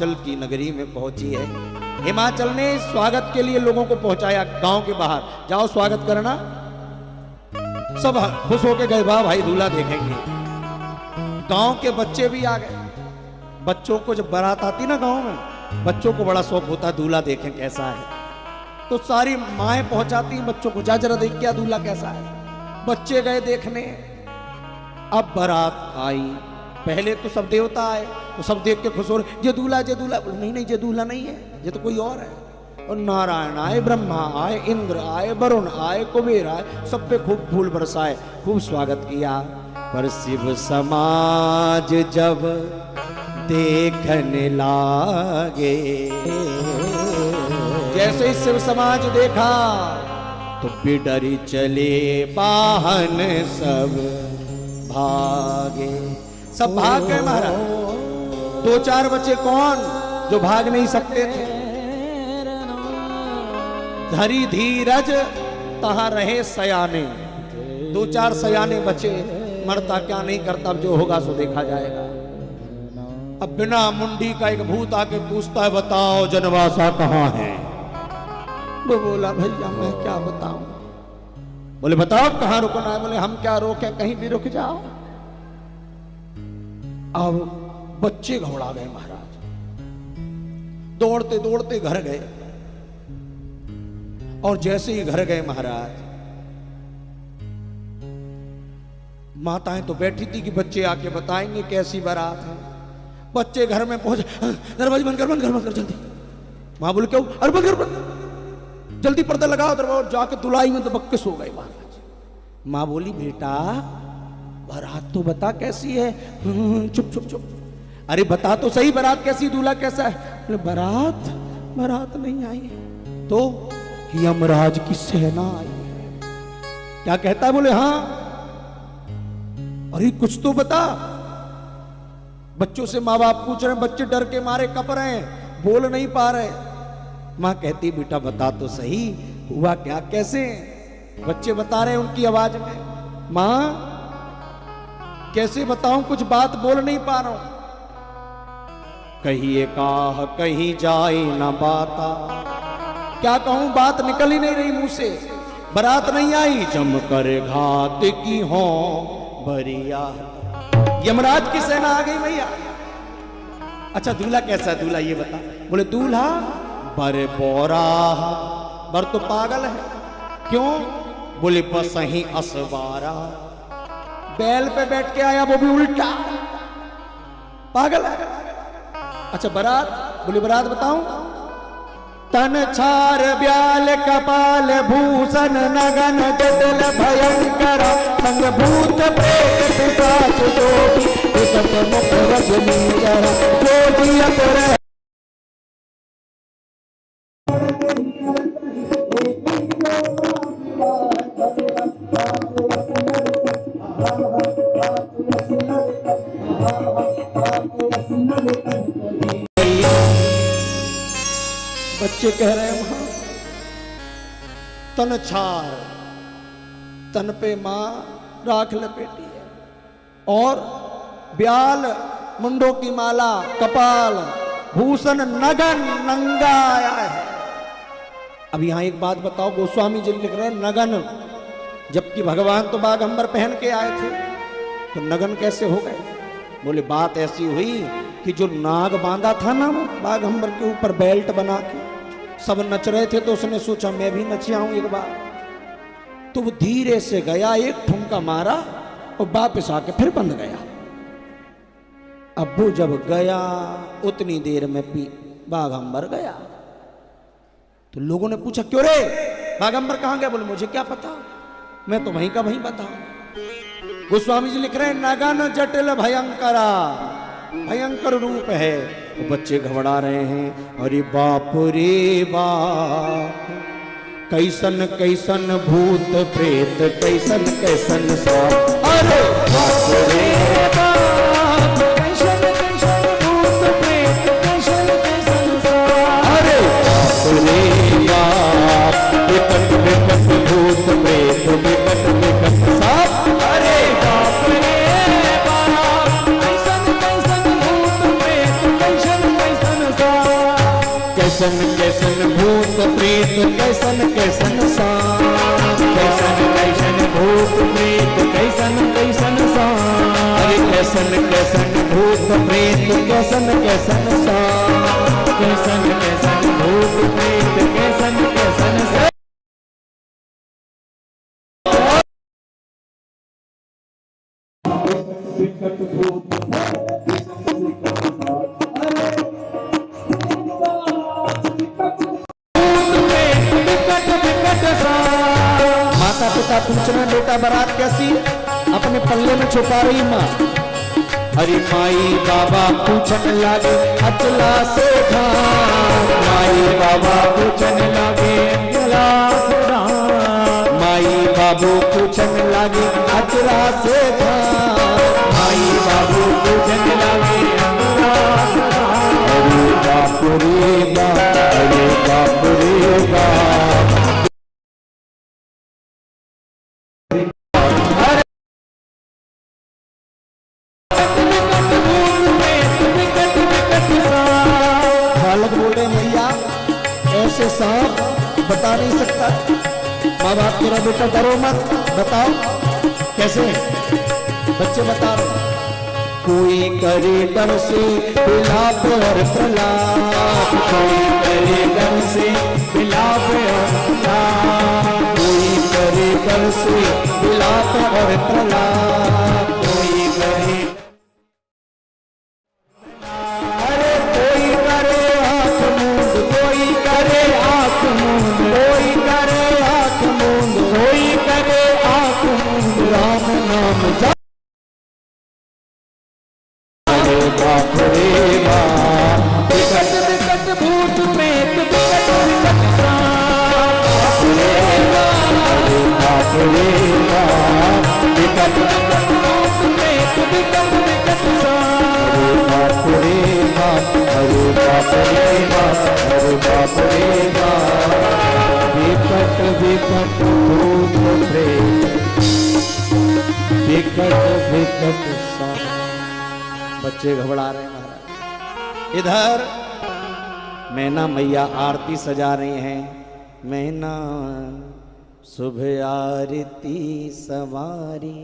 हिमाचल की नगरी में पहुंची है। हिमाचल ने स्वागत के लिए लोगों को पहुंचाया गांव के बाहर, जाओ स्वागत करना। सब खुश होके गए, वाह भाई दूल्हा देखेंगे। गांव के बच्चे भी आ गए। बच्चों को जब बारात आती ना गांव में, बच्चों को बड़ा शौक होता है दूल्हा देखें कैसा है, तो सारी माएं पहुंचाती बच्चों को, जा जरा देख क्या दूल्हा कैसा है। बच्चे गए देखने। अब बारात आई, पहले तो सब देवता आए, तो सब देख के खुश हो रहे, ये दूल्हा ये दूल्हा। नहीं नहीं, ये दूल्हा नहीं है, ये तो कोई और है। और नारायण आए, ब्रह्मा आए, इंद्र आए, वरुण आए, कुबेर आए, सब पे खूब फूल बरसाए, खूब स्वागत किया। पर शिव समाज जब देखने लागे, जैसे ही शिव समाज देखा तो बिडरी चले वाहन सब भागे। सब भाग गए महाराज। दो चार बच्चे कौन जो भाग नहीं सकते थे। धरी धीरज तहां रहे सयाने। दो चार सयाने बचे, मरता क्या नहीं करता, अब जो होगा सो देखा जाएगा। अब बिना मुंडी का एक भूत आके पूछता है, बताओ जनवासा कहां है। वो बोला, भैया मैं क्या बताऊं। बोले बताओ कहां रुकना है। बोले हम क्या रोके, कहीं भी रुक जाओ। अब बच्चे घबरा गए महाराज, दौड़ते दौड़ते घर गए। और जैसे ही घर गए महाराज, माताएं तो बैठी थी कि बच्चे आके बताएंगे कैसी बारात है। बच्चे घर में पहुंचे, दरवाजे बंद कर जल्दी। मां बोले क्यों, अरे बंद कर जल्दी, पर्दा लगाओ। दरवाजा जाके दुलाई में दबक के सो गए महाराज। मां बोली बेटा बारात तो बता कैसी है। चुप चुप चुप, अरे बता तो सही बारात कैसी, दूल्हा कैसा है। बारात नहीं आई है तो यमराज की सेना आई है। क्या कहता है। बोले हाँ। अरे कुछ तो बता। बच्चों से माँ बाप पूछ रहे हैं, बच्चे डर के मारे कप रहे हैं, बोल नहीं पा रहे। माँ कहती बेटा बता तो सही, हुआ क्या कैसे। बच्चे बता रहे हैं उनकी आवाज में, माँ कैसे बताऊं, कुछ बात बोल नहीं पा रहा हूं। कहिए काह कहीं जाए ना बाता, क्या कहूं बात निकल ही नहीं रही मुंह से। बारात नहीं आई, जम कर घात की हो बरिया। यमराज की सेना आ गई भैया। अच्छा दूल्हा कैसा है, दूल्हा ये बता। बोले दूल्हा बर बोरा, बर तो पागल है। क्यों। बोले बस ही असबारा, बैल पे बैठ के आया, वो भी उल्टा, पागल है। अच्छा बारात। बोले बारात बताऊं। तन छार ब्याल कपाल भूषण नगन जटिल भयंकर, संग भूत प्रेत पिशाच जोगी, एकत मुख रजनी जरा जोगियत रहे। बच्चे कह रहे हैं वहां तन छार, तन पे मां राख लपेटी है, और ब्याल मुंडों की माला, कपाल भूषण नगन नंगा आया है। अब यहां एक बात बताओ, गोस्वामी जी लिख रहे हैं नगन, जबकि भगवान तो बागंबर पहन के आए थे, तो नगन कैसे हो गए। बोले बात ऐसी हुई कि जो नाग बांधा था ना बागंबर के ऊपर बेल्ट बना के, सब नच रहे थे, तो उसने सोचा मैं भी नच आऊं एक बार। तो वो धीरे से गया, एक ठुमका मारा और वापस आके फिर बंद गया। अब वो जब गया उतनी देर में बागंबर गया। तो लोगों ने पूछा क्यों रे बागंबर कहां गया। बोले मुझे क्या पता, मैं तो वहीं का वहीं बताऊं। गोस्वामी जी लिख रहे हैं नगन जटिल भयंकरा, भयंकर रूप है। तो बच्चे घबरा रहे हैं, अरे बाप रे बाप, कैसन कैसन भूत प्रेत, कैसन कैसन सांप। अरे बाप रे बाप, कैसन कैसन भूत प्रेत, कैसन कैसन सांप। अरे बाप रे बाप, विकट विकट भूत प्रेत, विकट विकट सांप। अरे बाप रे बाप, कैसन कैसन भूत प्रेत, कैसन कैसन कैसन कैसन भूत प्रेत कैसन कैसन सांप, कैसन कैसन भूत प्रेत कैसन कैसन सांप, अरे कैसन कैसन भूत प्रेत कैसन कैसन सांप, कैसन कैसन भूत प्रेत कैसन कैसन सांप। माता पिता पूछना बेटा बारात कैसी, अपने पल्ले में छुपा रही माँ। अरे माई बाबा पूछन लागे अचला से धाम, माई बाबा पूछन लागे अचला से धाम, माई बाबू पूछन लागे अचला से धाम, माई बाबू पूछन लागे अचला से धाम। अरे बाप रे बाप, अरे बाप रे बाप। बालक बोले मैया ऐसे सांप बता नहीं सकता। माँ बाप तेरा बेटा डरो मत, बताओ कैसे। बच्चे बता रहे कोई करे डर से बिलाप और प्रलाप, कोई करे डर से बिलाप और प्रलाप, कोई करे डर से बिलाप और प्रलाप, कोई करे अरे कोई करे आंख मूंद, कोई करे आंख मूंद, कोई करे आंख मूंद, कोई करे आंख मूंद, राम नाम जप। अरे बाप रे बाप, विकट विकट भूत प्रेत विकट विकट सांप, अरे बाप रे बाप, विकट विकट भूत प्रेत विकट विकट सांप, अरे बाप रे बाप, अरे बाप रे बाप, अरे बाप रे बाप। विकट विकट भूत प्रेत विकट विकट सांप। बच्चे घबरा रहे हैं महाराज। इधर मैना मैया आरती सजा रही हैं। मैना सुबह आरती सवारी,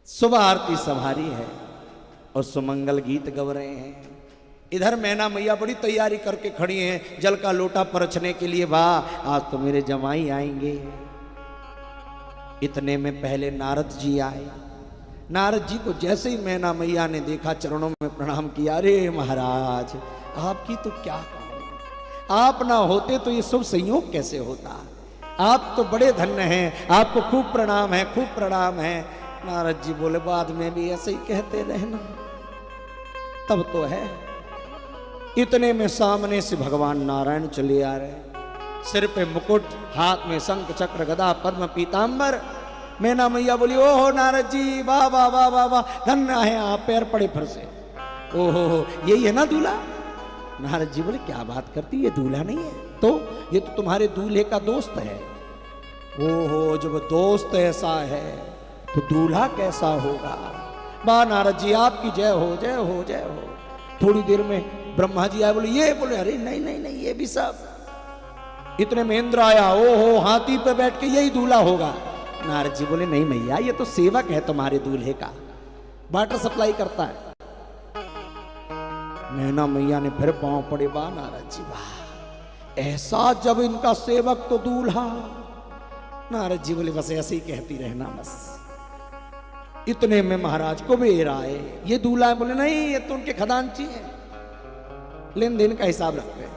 सुबह आरती सवारी है और सुमंगल गीत गा रहे हैं। इधर मैना मैया बड़ी तैयारी करके खड़ी हैं जल का लोटा परछने के लिए। वाह आज तो मेरे जमाई आएंगे। इतने में पहले नारद जी आए। नारद जी को जैसे ही मैना मैया ने देखा चरणों में प्रणाम किया। अरे महाराज आपकी तो क्या कहूं, आप ना होते तो ये शुभ संयोग कैसे होता। आप तो बड़े धन्य हैं, आपको खूब प्रणाम है, खूब प्रणाम है। नारद जी बोले बाद में भी ऐसे ही कहते रहना, तब तो है। इतने में सामने से भगवान नारायण चले आ रहे, सिर पे मुकुट, हाथ में शंख चक्र गदा पद्म पीतांबर। मैना मैया बोली ओहो नारद जी वाह वाह वाह वाह वाह, धन्य है आप, पैर पड़े फिर से। ओहो यही है ना दूल्हा। नारद जी बोले क्या बात करती, ये दूल्हा नहीं है तो ये तो तुम्हारे दूल्हे का दोस्त है। ओहो जब दोस्त ऐसा है तो दूल्हा कैसा होगा। वाह नारद जी आपकी जय हो जय हो जय हो। थोड़ी देर में ब्रह्मा जी आए, बोले ये, बोले अरे नहीं नहीं नहीं ये भी सब। इतने में इंद्र आया, ओहो हाथी पे बैठ के यही दूल्हा होगा। नारद जी बोले नहीं मैया ये तो सेवक है तुम्हारे दूल्हे का, वाटर सप्लाई करता है। नैना मैया ने फिर पांव पड़े। वाह नारद जी वाह, ऐसा जब इनका सेवक तो दूल्हा। नारद जी बोले बस ऐसे ही कहती रहना बस। इतने में महाराज कुबेर आए, ये दूल्हा है। बोले नहीं ये तो उनके खजांची है, लेन देन का हिसाब रखते हैं।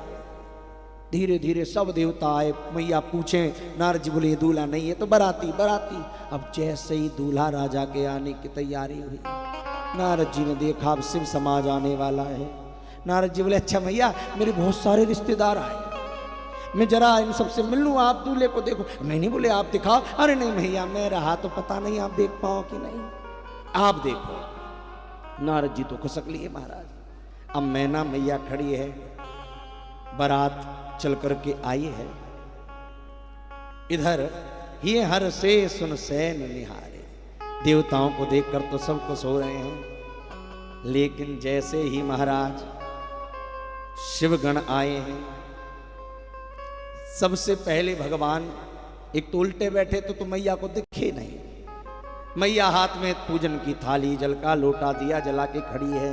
धीरे धीरे सब देवता आए, मैया पूछे। नारद जी बोले ये दूल्हा नहीं है तो बराती बराती। अब जैसे ही दूल्हा राजा के आने की तैयारी हुई, नारद जी ने देखा अब शिव समाज आने वाला है। नारद जी बोले अच्छा मैया मेरे बहुत सारे रिश्तेदार आए, मैं जरा इन सबसे मिल लूँ, आप दूल्हे को देखो। नहीं नहीं बोले आप दिखाओ। अरे नहीं भैया मैं रहा तो पता नहीं आप देख पाओ कि नहीं, आप देखो। नारद जी तो खसक लिए महाराज। अब मैना मैया खड़ी है, बारात चल करके आई है। इधर ये हर से सुन सैन निहारे, देवताओं को देखकर तो सब खुश हो रहे हैं। लेकिन जैसे ही महाराज शिवगण आए हैं। सबसे पहले भगवान एक तो उल्टे बैठे तो मैया को दिखे नहीं। मैया हाथ में पूजन की थाली, जल का लोटा दिया जला के खड़ी है।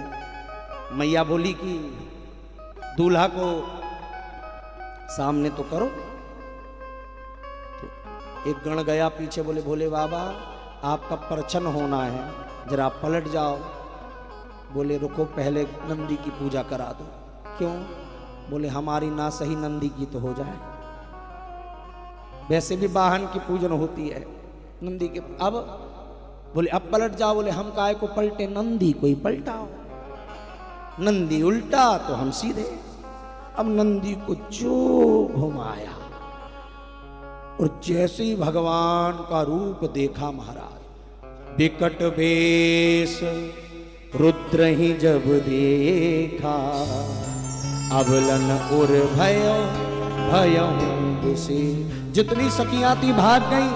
मैया बोली कि दूल्हा को सामने तो करो। तो एक गण गया पीछे, बोले भोले बाबा आपका परछन होना है, जरा पलट जाओ। बोले रुको पहले नंदी की पूजा करा दो। क्यों? बोले हमारी ना सही नंदी की तो हो जाए। वैसे भी वाहन की पूजन होती है नंदी के। अब बोले अब पलट जाओ। बोले हम काय को पलटे, नंदी को ही पलटाओ। नंदी उल्टा तो हम सीधे। अब नंदी को जो घुमाया और जैसे ही भगवान का रूप देखा महाराज, विकट वेश रुद्र ही जब देखा, अबलन उर भयो भयं से। जितनी सखियां थी भाग गई,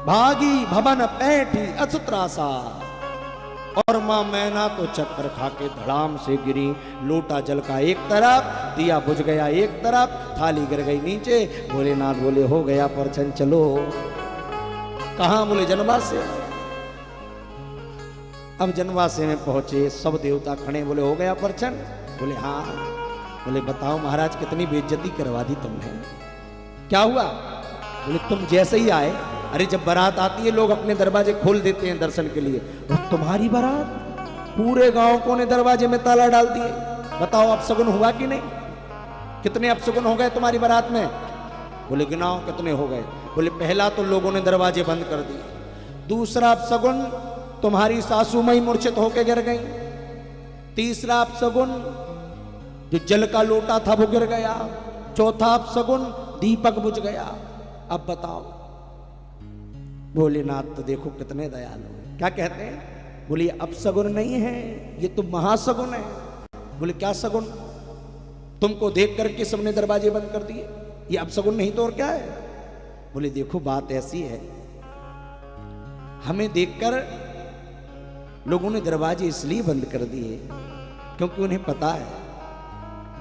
भागी भवन पैठी अछत्रासा। और मां मैना तो चक्कर खा के धड़ाम से गिरी। लोटा जल का एक तरफ, दिया बुझ गया एक तरफ, थाली गिर गई नीचे। भोलेनाथ बोले हो गया परछन, चलो। कहां? बोले जनवासे। अब जनवासे में पहुंचे, सब देवता खड़े। बोले हो गया परछन? बोले हाँ। बोले बताओ महाराज कितनी बेइज्जती करवा दी तुमने, क्या हुआ? बोले तुम जैसे ही आए, अरे जब बारात आती है लोग अपने दरवाजे खोल देते हैं दर्शन के लिए, और तुम्हारी बारात पूरे गांव को ने दरवाजे में ताला डाल दिए। बताओ अपशगुन हुआ कि नहीं? कितने अपशगुन हो गए तुम्हारी बारात में? बोले गिनाओ कितने हो गए। बोले पहला तो लोगों ने दरवाजे बंद कर दिए। दूसरा अपशगुन तुम्हारी सासू माई मूर्छित होकर गिर गई। तीसरा अपशगुन जो जल का लोटा था वो गिर गया। चौथा अपशगुन दीपक बुझ गया। अब बताओ। भोलेनाथ तो देखो कितने दयालु हैं। क्या कहते हैं? बोले ये अपशगुन नहीं है, ये तो महासगुन है। बोले क्या सगुन? तुमको देख करके सबने दरवाजे बंद कर दिए, ये अपशगुन नहीं तो और क्या है? बोले देखो बात ऐसी है, हमें देखकर लोगों ने दरवाजे इसलिए बंद कर दिए क्योंकि उन्हें पता है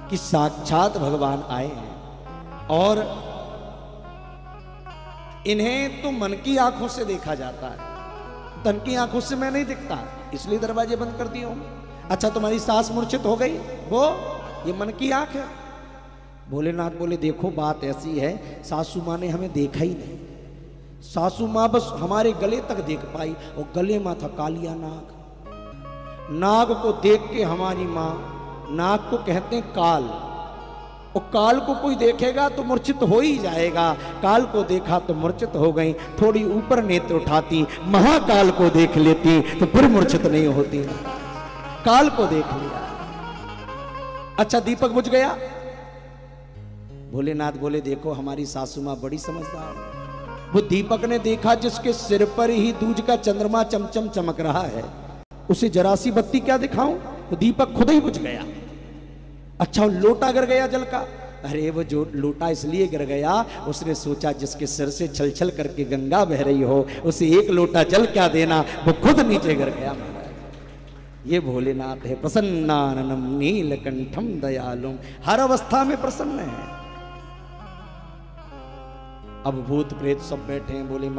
कि साक्षात भगवान आए हैं और इन्हें तो मन की आंखों से देखा जाता है, तन की आंखों से मैं नहीं दिखता, इसलिए दरवाजे बंद कर दिए होंगे। अच्छा तुम्हारी सास मूर्छित हो गई, वो ये मन की आंख है। भोलेनाथ बोले देखो बात ऐसी है, सासू माँ ने हमें देखा ही नहीं। सासू माँ बस हमारे गले तक देख पाई और गले में था कालिया नाग। नाग को देख के हमारी माँ, नाग को कहते हैं काल, और काल को कोई देखेगा तो मूर्छित हो ही जाएगा। काल को देखा तो मूर्छित हो गई। थोड़ी ऊपर नेत्र उठाती, महाकाल को देख लेती तो फिर मूर्छित नहीं होती। काल को देख लिया। अच्छा दीपक बुझ गया। भोलेनाथ बोले देखो हमारी सासू माँ बड़ी समझदार है। वो दीपक ने देखा जिसके सिर पर ही दूज का चंद्रमा चमचम चमक रहा है, उसे जरा सी बत्ती क्या दिखाऊं? तो दीपक खुद ही बुझ गया। अच्छा लोटा गिर गया जल का। अरे वो जो लोटा इसलिए गिर गया, उसने सोचा जिसके सिर से छल छल करके गंगा बह रही हो उसे एक लोटा जल क्या देना, वो खुद नीचे गिर गया। ये भोलेनाथ है, प्रसन्नाननम नीलकंठम दयालुम, हर अवस्था में प्रसन्न है। अब भूत प्रेत सब बैठे हैं, बोले